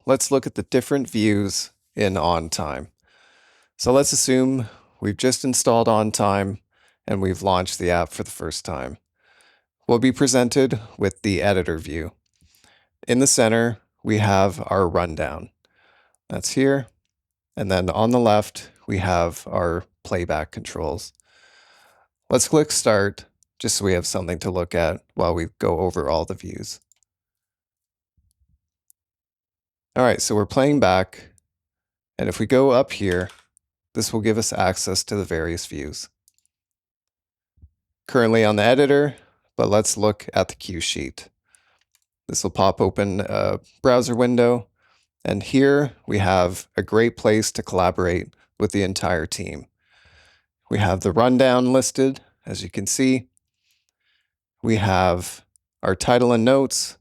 let's look at the different views in Ontime. So let's assume we've just installed Ontime and we've launched the app for the first time. We'll be presented with the editor view. In the center, we have our rundown. That's here. And then on the left, we have our playback controls. Let's click Start, just so we have something to look at while we go over all the views. All right, so we're playing back. And if we go up here, this will give us access to the various views. Currently on the editor, but let's look at the cue sheet. This will pop open a browser window. And here we have a great place to collaborate with the entire team. We have the rundown listed, as you can see. We have our title and notes,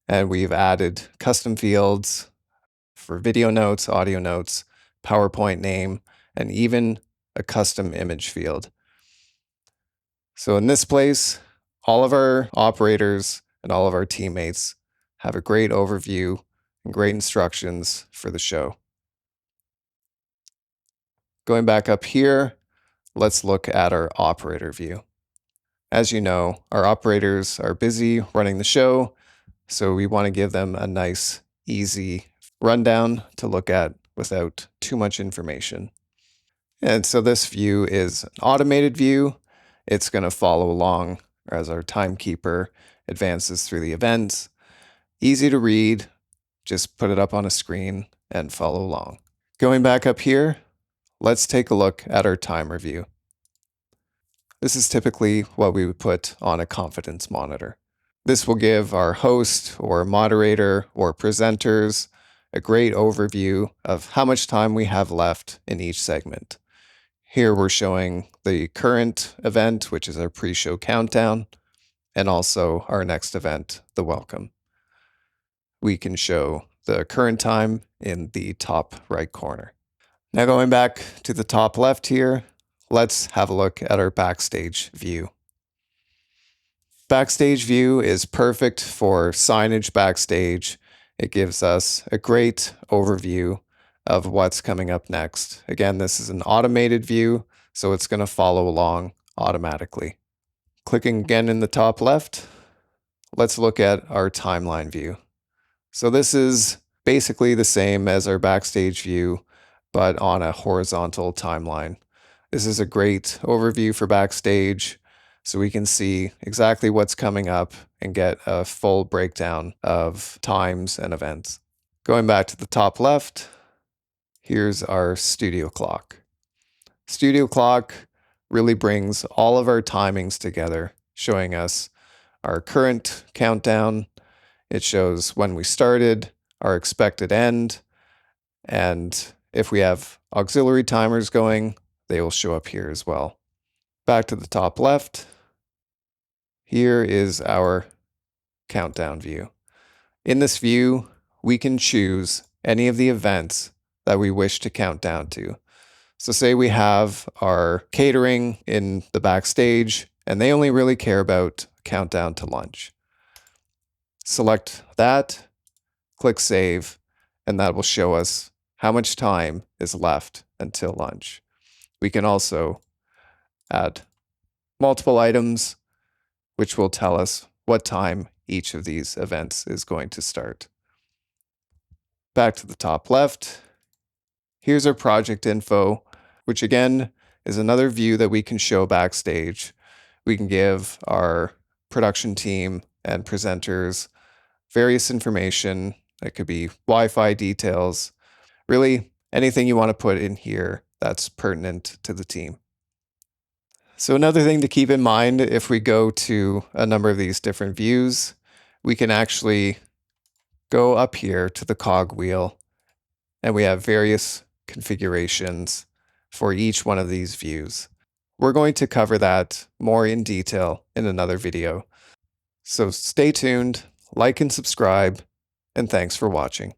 and we've added custom fields for video notes, audio notes, PowerPoint name, and even a custom image field. So in this place, all of our operators and all of our teammates have a great overview and great instructions for the show. Going back up here, let's look at our operator view. As you know, our operators are busy running the show, so we want to give them a nice, easy rundown to look at without too much information. And so this view is an automated view. It's going to follow along as our timekeeper advances through the events. Easy to read, just put it up on a screen and follow along. Going back up here, let's take a look at our timer view. This is typically what we would put on a confidence monitor. This will give our host or moderator or presenters a great overview of how much time we have left in each segment. Here we're showing the current event, which is our pre-show countdown, and also our next event, the welcome. We can show the current time in the top right corner. Now going back to the top left here, let's have a look at our backstage view. Backstage view is perfect for signage backstage. It gives us a great overview of what's coming up next. Again, this is an automated view, so it's going to follow along automatically. Clicking again in the top left, let's look at our timeline view. So this is basically the same as our backstage view, but on a horizontal timeline. This is a great overview for backstage, so we can see exactly what's coming up and get a full breakdown of times and events. Going back to the top left, here's our studio clock. Studio clock really brings all of our timings together, showing us our current countdown. It shows when we started, our expected end, and if we have auxiliary timers going, they will show up here as well. Back to the top left, here is our countdown view. In this view, we can choose any of the events that we wish to count down to. So say we have our catering in the backstage, and they only really care about countdown to lunch. Select that, click Save, and that will show us how much time is left until lunch. We can also add multiple items, which will tell us what time each of these events is going to start. Back to the top left, here's our project info, which again is another view that we can show backstage. We can give our production team and presenters various information. It could be Wi-Fi details, really anything you want to put in here that's pertinent to the team. So another thing to keep in mind, if we go to a number of these different views, we can actually go up here to the cog wheel, and we have various configurations for each one of these views. We're going to cover that more in detail in another video. So stay tuned, like and subscribe, and thanks for watching.